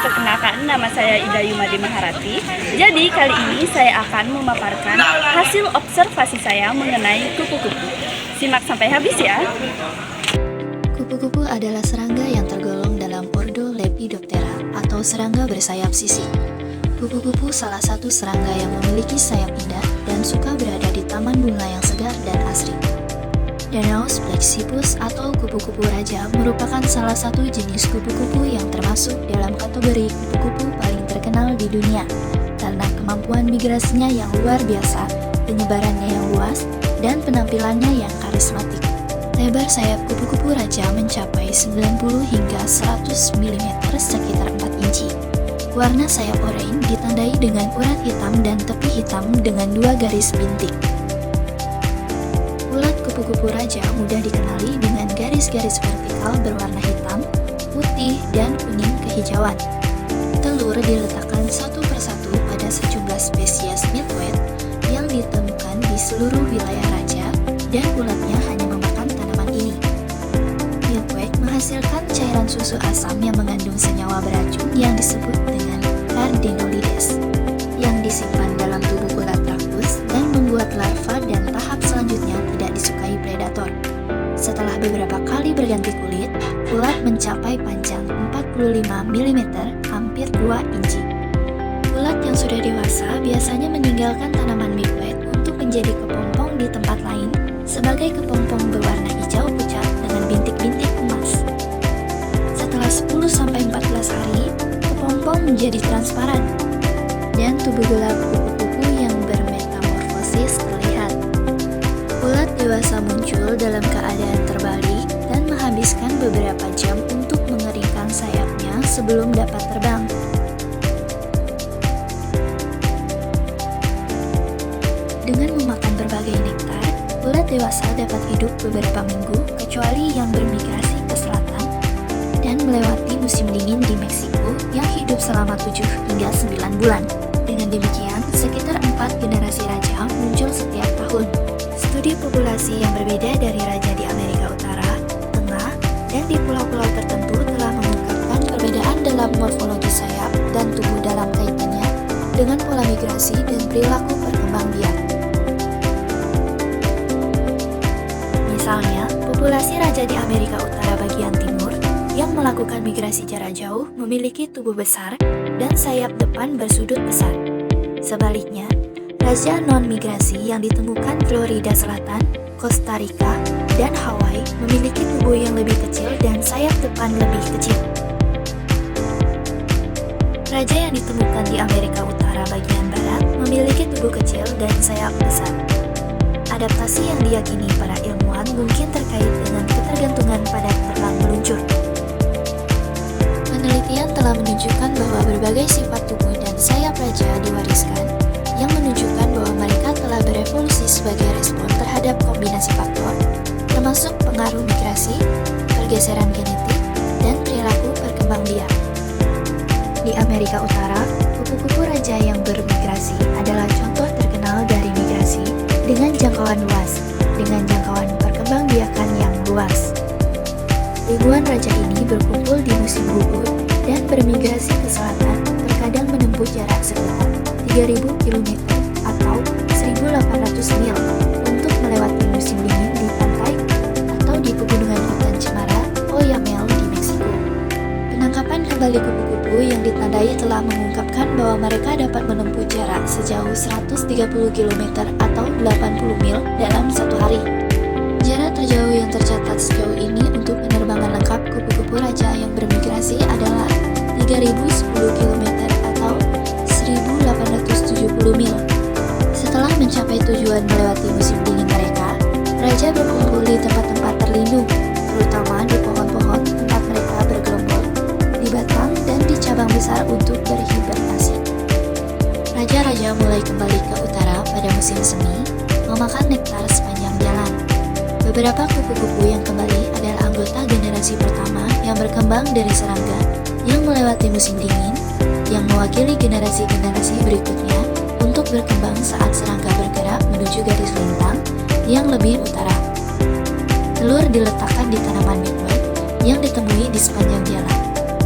Perkenalkan, nama saya Ida Yumadi Maharati. Jadi kali ini saya akan memaparkan hasil observasi saya mengenai kupu-kupu. Simak sampai habis ya. Kupu-kupu adalah serangga yang tergolong dalam ordo Lepidoptera atau serangga bersayap sisik. Kupu-kupu salah satu serangga yang memiliki sayap indah dan suka berada di taman bunga yang segar dan asri. Danaus plexippus atau kupu-kupu raja merupakan salah satu jenis kupu-kupu yang termasuk dalam kategori kupu-kupu paling terkenal di dunia karena kemampuan migrasinya yang luar biasa, penyebarannya yang luas, dan penampilannya yang karismatik. Lebar sayap kupu-kupu raja mencapai 90 hingga 100 mm sekitar 4 inci. Warna sayap oranye ditandai dengan urat hitam dan tepi hitam dengan 2 garis bintik. Ulat kupu-kupu raja mudah dikenali dengan garis-garis vertikal berwarna hitam, putih, dan kuning kehijauan. Telur diletakkan satu persatu pada sejumlah spesies milkweed yang ditemukan di seluruh wilayah raja, dan ulatnya hanya memakan tanaman ini. Milkweed menghasilkan cairan susu asam yang mengandung senyawa beracun yang disebut dengan cardenolides, yang disimpan dalam tubuh ulat rakus dan membuat larva dan tahap selanjutnya tidak disukai predator. Setelah beberapa kali berganti kulit, ulat mencapai panjang 45 mm, hampir 2 inci. Ulat yang sudah dewasa biasanya meninggalkan tanaman milkweed untuk menjadi kepompong di tempat lain sebagai kepompong berwarna hijau pucat dengan bintik-bintik emas. Setelah 10-14 hari, kepompong menjadi transparan dan tubuh gelap kupu-kupu yang bermetamorfosis terlihat. Ulat dewasa muncul dalam keadaan terbalik dan menghabiskan beberapa jam untuk mengeringkan sayapnya sebelum dapat terbang. Dengan memakan berbagai nektar, ulat dewasa dapat hidup beberapa minggu kecuali yang bermigrasi ke selatan dan melewati musim dingin di Meksiko yang hidup selama 7 hingga 9 bulan. Dengan demikian, sekitar 4 generasi raja muncul setiap tahun. Studi populasi yang berbeda dari raja di Amerika Utara, Tengah, dan di pulau-pulau tertentu telah mengungkapkan perbedaan dalam morfologi sayap dan tubuh dalam kaitannya dengan pola migrasi dan perilaku perkembangbiak. Misalnya, populasi raja di Amerika Utara bagian timur yang melakukan migrasi jarak jauh memiliki tubuh besar dan sayap depan bersudut besar. Sebaliknya, raja non-migrasi yang ditemukan Florida Selatan, Costa Rica, dan Hawaii memiliki tubuh yang lebih kecil dan sayap depan lebih kecil. Raja yang ditemukan di Amerika Utara bagian barat memiliki tubuh kecil dan sayap besar. Adaptasi yang diyakini para ilmuwan mungkin terkait dengan ketergantungan pada terbang meluncur. Penelitian telah menunjukkan bahwa berbagai sifat tubuh dan sayap raja diwariskan, yang menunjukkan bahwa mereka telah berevolusi sebagai respon terhadap kombinasi faktor, termasuk pengaruh migrasi, pergeseran genetik, dan perilaku perkembangbiak. Di Amerika Utara, kupu-kupu raja yang bermigrasi adalah contoh terkenal dari migrasi dengan jangkauan luas, dengan jangkauan perkembangbiakan yang luas. Ribuan raja ini berkumpul di musim gugur dan bermigrasi ke selatan, terkadang menempuh jarak sekitar 3.000 km atau 1.800 mil untuk melewati musim dingin di pantai atau di pegunungan hutan cemara Oyamel di Meksiko. Penangkapan kembali kupu-kupu yang ditandai telah mengungkapkan bahwa mereka dapat menempuh jarak sejauh 130 km atau 80 mil dalam satu hari. Jarak terjauh yang tercatat sejauh ini untuk penerbangan lengkap kupu-kupu raja yang bermigrasi adalah 3.010 km atau 1.870 mil. Setelah mencapai tujuan melewati musim dingin mereka, raja berkumpul di tempat-tempat terlindung, terutama di pohon-pohon tempat mereka bergerombol, di batang dan di cabang besar untuk berhibernasi. Raja-raja mulai kembali ke utara pada musim semi, memakan nektar sepanjang jalan. Beberapa kupu-kupu yang kembali adalah anggota generasi pertama yang berkembang dari serangga yang melewati musim dingin, yang mewakili generasi-generasi berikutnya untuk berkembang saat serangga bergerak menuju garis lintang yang lebih utara. Telur diletakkan di tanaman milkweed yang ditemui di sepanjang jalan.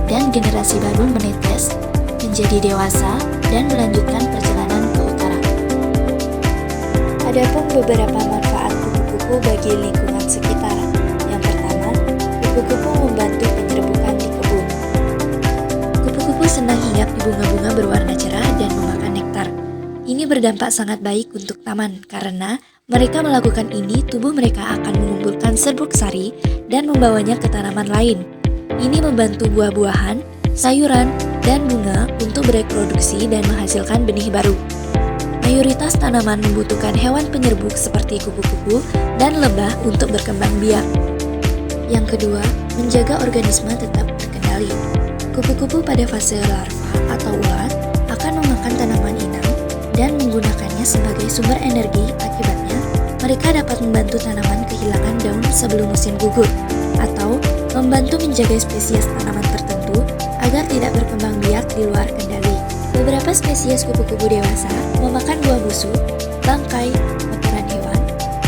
dan generasi baru menetes, menjadi dewasa, dan melanjutkan perjalanan ke utara. Adapun beberapa manfaat kupu-kupu bagi lingkungan sekitar. Yang pertama, kupu-kupu membantu penyerbukan di kebun. Kupu-kupu senang hinggap di bunga-bunga berwarna cerah dan memakan nektar. Ini berdampak sangat baik untuk taman karena mereka melakukan ini, tubuh mereka akan mengumpulkan serbuk sari dan membawanya ke tanaman lain. Ini membantu buah-buahan, sayuran, dan bunga untuk bereproduksi dan menghasilkan benih baru. Mayoritas tanaman membutuhkan hewan penyerbuk seperti kupu-kupu dan lebah untuk berkembang biak. Yang kedua, menjaga organisme tetap terkendali. Kupu-kupu pada fase larva atau ulat akan memakan tanaman inang dan menggunakannya sebagai sumber energi. Akibatnya, mereka dapat membantu tanaman kehilangan daun sebelum musim gugur atau membantu menjaga spesies tanaman tertentu agar tidak berkembang biak di luar kendali. Beberapa spesies kupu-kupu dewasa memakan buah busuk, bangkai, kotoran hewan.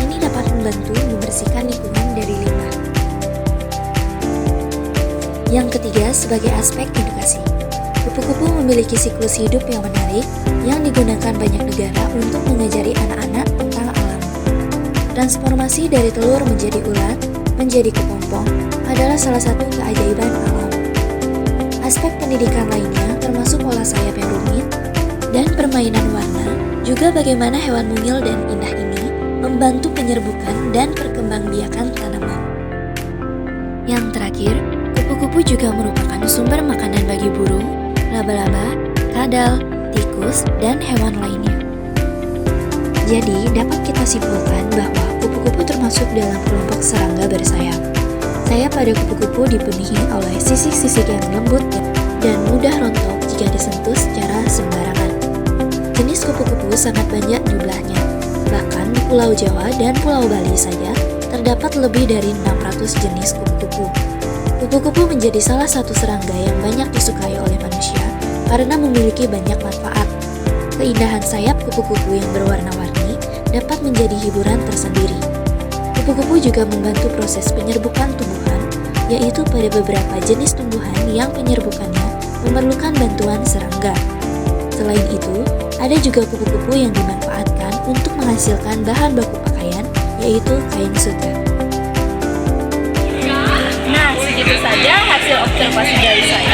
Ini dapat membantu membersihkan lingkungan dari limbah. Yang ketiga, sebagai aspek edukasi. Kupu-kupu memiliki siklus hidup yang menarik yang digunakan banyak negara untuk mengajari anak-anak tentang alam. Transformasi dari telur menjadi ulat, menjadi kepompong adalah salah satu keajaiban alam. Aspek pendidikan lainnya termasuk pola sayap yang rumit dan permainan warna, juga bagaimana hewan mungil dan indah ini membantu penyerbukan dan perkembangbiakan tanaman. Yang terakhir, kupu-kupu juga merupakan sumber makanan bagi burung, laba-laba, kadal, tikus, dan hewan lainnya. Jadi, dapat kita simpulkan bahwa kupu-kupu termasuk dalam kelompok serangga bersayap. Sayap pada kupu-kupu dipenuhi oleh sisik-sisik yang lembut dan mudah rontok jika disentuh secara sembarangan. Jenis kupu-kupu sangat banyak jumlahnya. Bahkan di Pulau Jawa dan Pulau Bali saja terdapat lebih dari 600 jenis kupu-kupu. Kupu-kupu menjadi salah satu serangga yang banyak disukai oleh manusia karena memiliki banyak manfaat. Keindahan sayap kupu-kupu yang berwarna-warni dapat menjadi hiburan tersendiri. Kupu-kupu juga membantu proses penyerbukan tumbuhan, yaitu pada beberapa jenis tumbuhan yang penyerbukannya memerlukan bantuan serangga. Selain itu, ada juga kupu-kupu yang dimanfaatkan untuk menghasilkan bahan baku pakaian, yaitu kain sutra. Nah, segitu saja hasil observasi dari saya